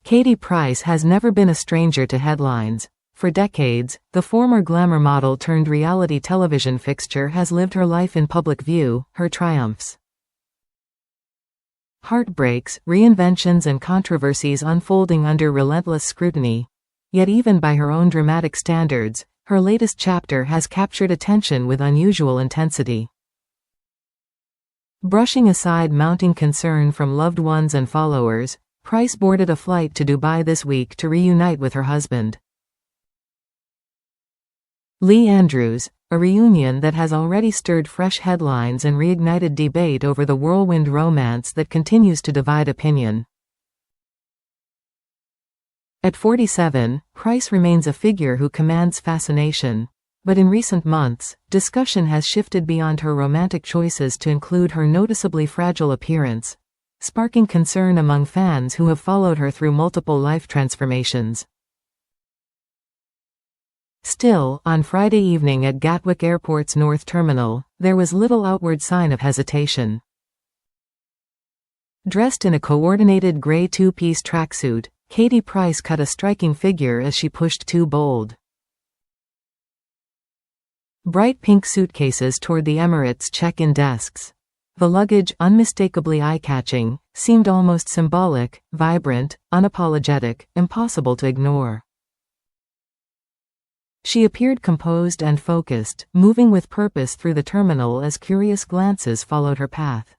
Katie Price has never been a stranger to headlines. For decades, the former glamour model turned reality television fixture has lived her life in public view, her triumphs, heartbreaks, reinventions and controversies unfolding under relentless scrutiny. Yet even by her own dramatic standards, her latest chapter has captured attention with unusual intensity. Brushing aside mounting concern from loved ones and followers, Price boarded a flight to Dubai this week to reunite with her husband, Lee Andrews, a reunion that has already stirred fresh headlines and reignited debate over the whirlwind romance that continues to divide opinion. At 47, Price remains a figure who commands fascination. But in recent months, discussion has shifted beyond her romantic choices to include her noticeably fragile appearance, sparking concern among fans who have followed her through multiple life transformations. Still, on Friday evening at Gatwick Airport's North Terminal, there was little outward sign of hesitation. Dressed in a coordinated grey two-piece tracksuit, Katie Price cut a striking figure as she pushed too bold. Bright pink suitcases toward the Emirates check-in desks. The luggage, unmistakably eye-catching, seemed almost symbolic, vibrant, unapologetic, impossible to ignore. She appeared composed and focused, moving with purpose through the terminal as curious glances followed her path.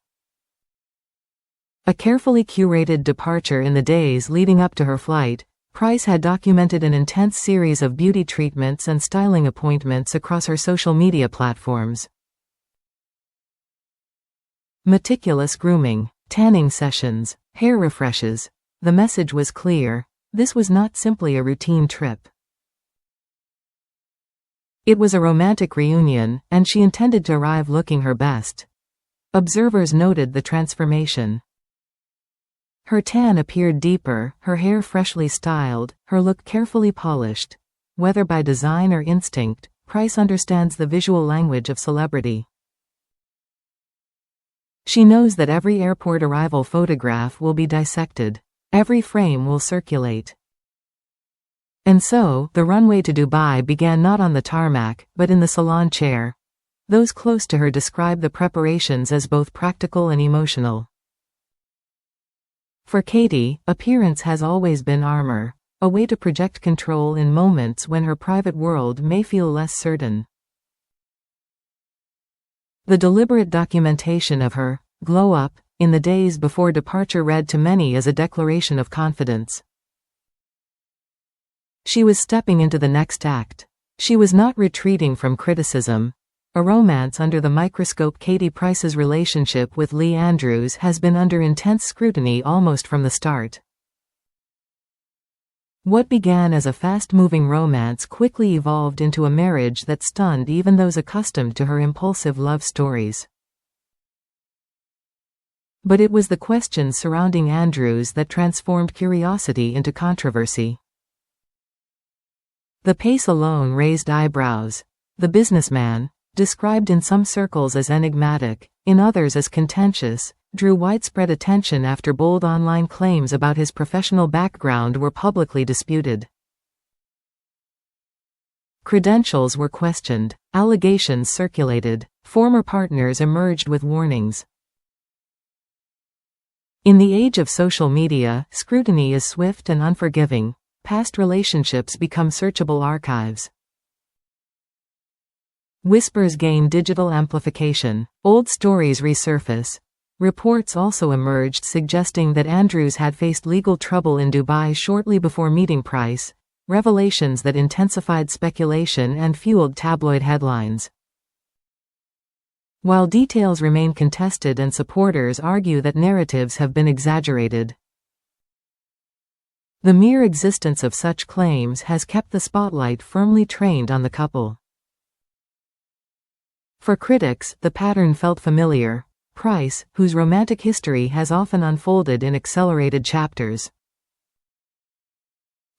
A carefully curated departure in the days leading up to her flight, Price had documented an intense series of beauty treatments and styling appointments across her social media platforms. Meticulous grooming, tanning sessions, hair refreshes. The message was clear: this was not simply a routine trip. It was a romantic reunion, and she intended to arrive looking her best. Observers noted the transformation. Her tan appeared deeper, her hair freshly styled, her look carefully polished. Whether by design or instinct, Price understands the visual language of celebrity. She knows that every airport arrival photograph will be dissected. Every frame will circulate. And so, the runway to Dubai began not on the tarmac, but in the salon chair. Those close to her describe the preparations as both practical and emotional. For Katie, appearance has always been armor, a way to project control in moments when her private world may feel less certain. The deliberate documentation of her glow-up in the days before departure read to many as a declaration of confidence. She was stepping into the next act. She was not retreating from criticism. A romance under the microscope. Katie Price's relationship with Lee Andrews has been under intense scrutiny almost from the start. What began as a fast-moving romance quickly evolved into a marriage that stunned even those accustomed to her impulsive love stories. But it was the questions surrounding Andrews that transformed curiosity into controversy. The pace alone raised eyebrows. The businessman, described in some circles as enigmatic, in others as contentious, drew widespread attention after bold online claims about his professional background were publicly disputed. Credentials were questioned, allegations circulated, former partners emerged with warnings. In the age of social media, scrutiny is swift and unforgiving. Past relationships become searchable archives. Whispers gain digital amplification. Old stories resurface. Reports also emerged suggesting that Andrews had faced legal trouble in Dubai shortly before meeting Price, revelations that intensified speculation and fueled tabloid headlines. While details remain contested and supporters argue that narratives have been exaggerated, the mere existence of such claims has kept the spotlight firmly trained on the couple. For critics, the pattern felt familiar. Price, whose romantic history has often unfolded in accelerated chapters,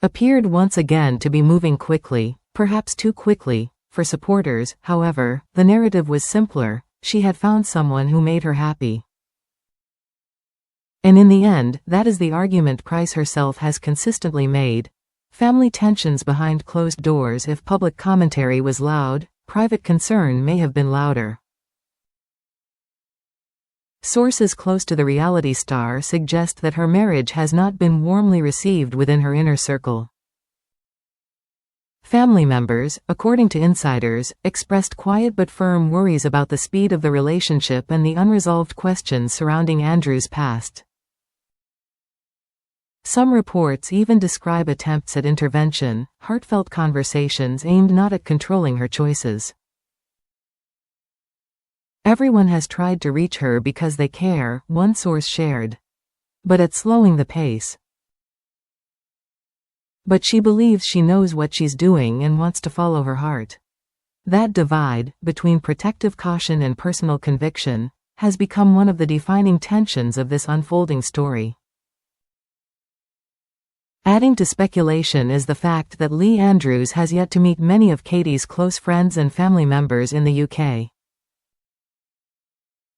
appeared once again to be moving quickly, perhaps too quickly. For supporters, however, the narrative was simpler: she had found someone who made her happy. And in the end, that is the argument Price herself has consistently made. Family tensions behind closed doors. If public commentary was loud, private concern may have been louder. Sources close to the reality star suggest that her marriage has not been warmly received within her inner circle. Family members, according to insiders, expressed quiet but firm worries about the speed of the relationship and the unresolved questions surrounding Andrew's past. Some reports even describe attempts at intervention, heartfelt conversations aimed not at controlling her choices. Everyone has tried to reach her because they care, one source shared. But at slowing the pace. But she believes she knows what she's doing and wants to follow her heart. That divide, between protective caution and personal conviction, has become one of the defining tensions of this unfolding story. Adding to speculation is the fact that Lee Andrews has yet to meet many of Katie's close friends and family members in the UK.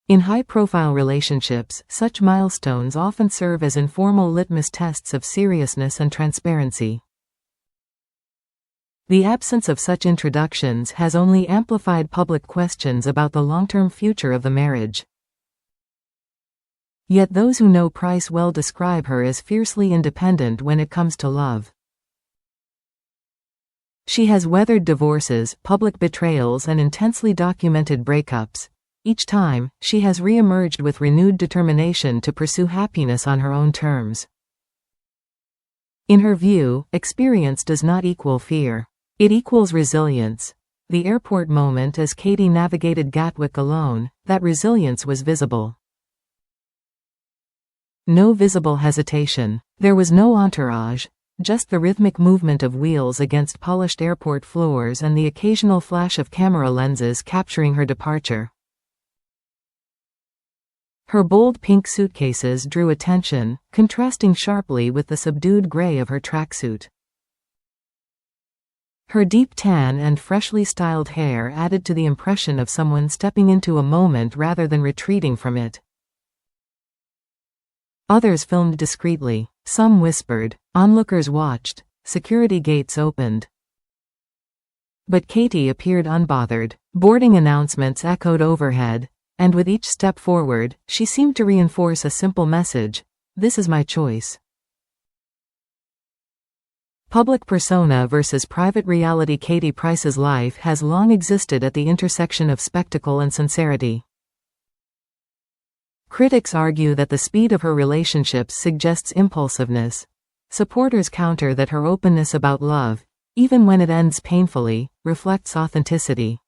In high-profile relationships, such milestones often serve as informal litmus tests of seriousness and transparency. The absence of such introductions has only amplified public questions about the long-term future of the marriage. Yet those who know Price well describe her as fiercely independent when it comes to love. She has weathered divorces, public betrayals, and intensely documented breakups. Each time, she has re-emerged with renewed determination to pursue happiness on her own terms. In her view, experience does not equal fear. It equals resilience. The airport moment as Katie navigated Gatwick alone, that resilience was visible. No visible hesitation. There was no entourage, just the rhythmic movement of wheels against polished airport floors and the occasional flash of camera lenses capturing her departure. Her bold pink suitcases drew attention, contrasting sharply with the subdued gray of her tracksuit. Her deep tan and freshly styled hair added to the impression of someone stepping into a moment rather than retreating from it. Others filmed discreetly. Some whispered. Onlookers watched. Security gates opened. But Katie appeared unbothered. Boarding announcements echoed overhead, and with each step forward, she seemed to reinforce a simple message: this is my choice. Public persona versus private reality. Katie Price's life has long existed at the intersection of spectacle and sincerity. Critics argue that the speed of her relationships suggests impulsiveness. Supporters counter that her openness about love, even when it ends painfully, reflects authenticity.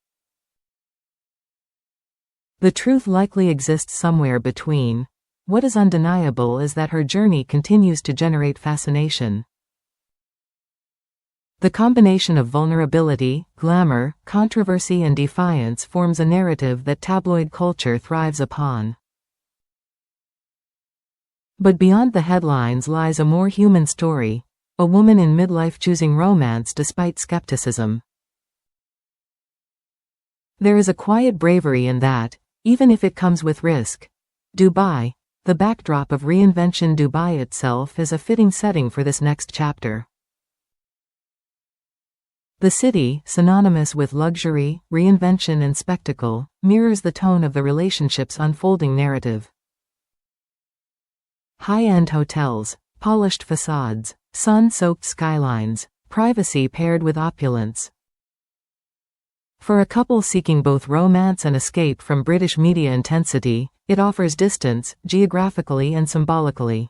The truth likely exists somewhere between. What is undeniable is that her journey continues to generate fascination. The combination of vulnerability, glamour, controversy, and defiance forms a narrative that tabloid culture thrives upon. But beyond the headlines lies a more human story, a woman in midlife choosing romance despite skepticism. There is a quiet bravery in that, even if it comes with risk. Dubai, the backdrop of reinvention. Dubai itself is a fitting setting for this next chapter. The city, synonymous with luxury, reinvention, and spectacle, mirrors the tone of the relationship's unfolding narrative. High-end hotels, polished facades, sun-soaked skylines, privacy paired with opulence. For a couple seeking both romance and escape from British media intensity, it offers distance, geographically and symbolically.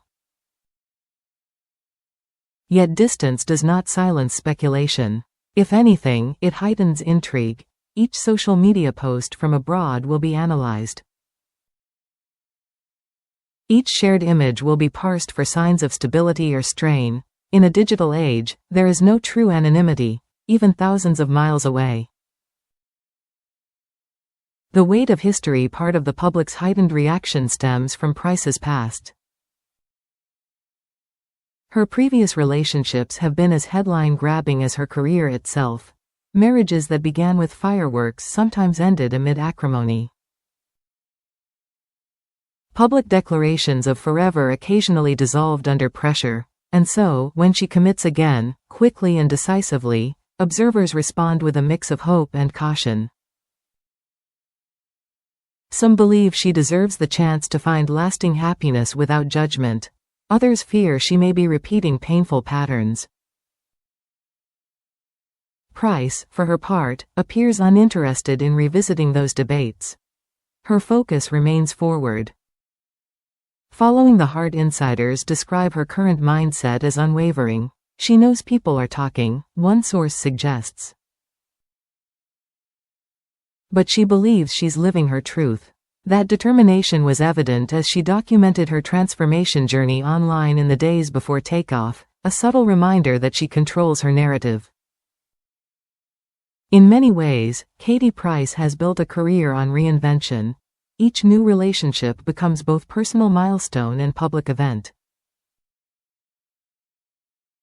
Yet distance does not silence speculation. If anything, it heightens intrigue. Each social media post from abroad will be analyzed. Each shared image will be parsed for signs of stability or strain. In a digital age, there is no true anonymity, even thousands of miles away. The weight of history. Part of the public's heightened reaction stems from Price's past. Her previous relationships have been as headline-grabbing as her career itself. Marriages that began with fireworks sometimes ended amid acrimony. Public declarations of forever occasionally dissolved under pressure, and so, when she commits again, quickly and decisively, observers respond with a mix of hope and caution. Some believe she deserves the chance to find lasting happiness without judgment. Others fear she may be repeating painful patterns. Price, for her part, appears uninterested in revisiting those debates. Her focus remains forward. Following the heart, insiders describe her current mindset as unwavering. She knows people are talking, one source suggests. But she believes she's living her truth. That determination was evident as she documented her transformation journey online in the days before takeoff, a subtle reminder that she controls her narrative. In many ways, Katie Price has built a career on reinvention. Each new relationship becomes both personal milestone and public event.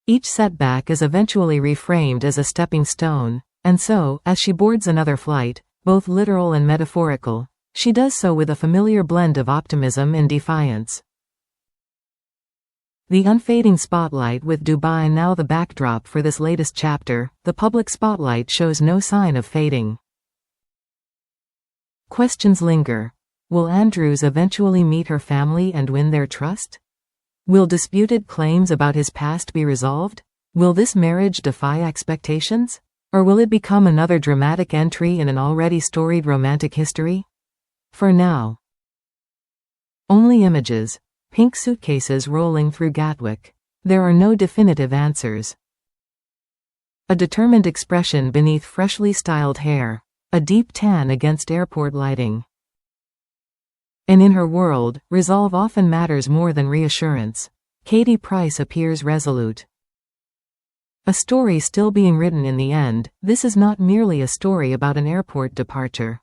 Each setback is eventually reframed as a stepping stone, and so, as she boards another flight, both literal and metaphorical, she does so with a familiar blend of optimism and defiance. The unfading spotlight, with Dubai now the backdrop for this latest chapter, the public spotlight shows no sign of fading. Questions linger. Will Andrews eventually meet her family and win their trust? Will disputed claims about his past be resolved? Will this marriage defy expectations? Or will it become another dramatic entry in an already storied romantic history? For now, only images, pink suitcases rolling through Gatwick. There are no definitive answers. A determined expression beneath freshly styled hair, a deep tan against airport lighting. And in her world, resolve often matters more than reassurance. Katie Price appears resolute. A story still being written in the end, this is not merely a story about an airport departure.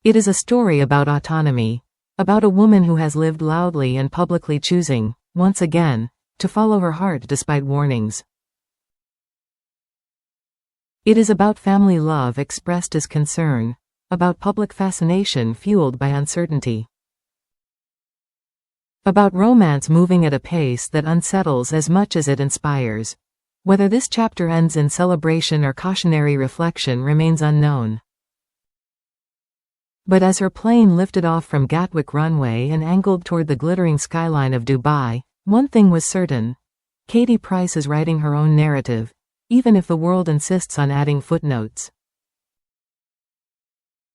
It is a story about autonomy, about a woman who has lived loudly and publicly choosing, once again, to follow her heart despite warnings. It is about family love expressed as concern, about public fascination fueled by uncertainty. About romance moving at a pace that unsettles as much as it inspires. Whether this chapter ends in celebration or cautionary reflection remains unknown. But as her plane lifted off from Gatwick runway and angled toward the glittering skyline of Dubai, one thing was certain. Katie Price is writing her own narrative, even if the world insists on adding footnotes.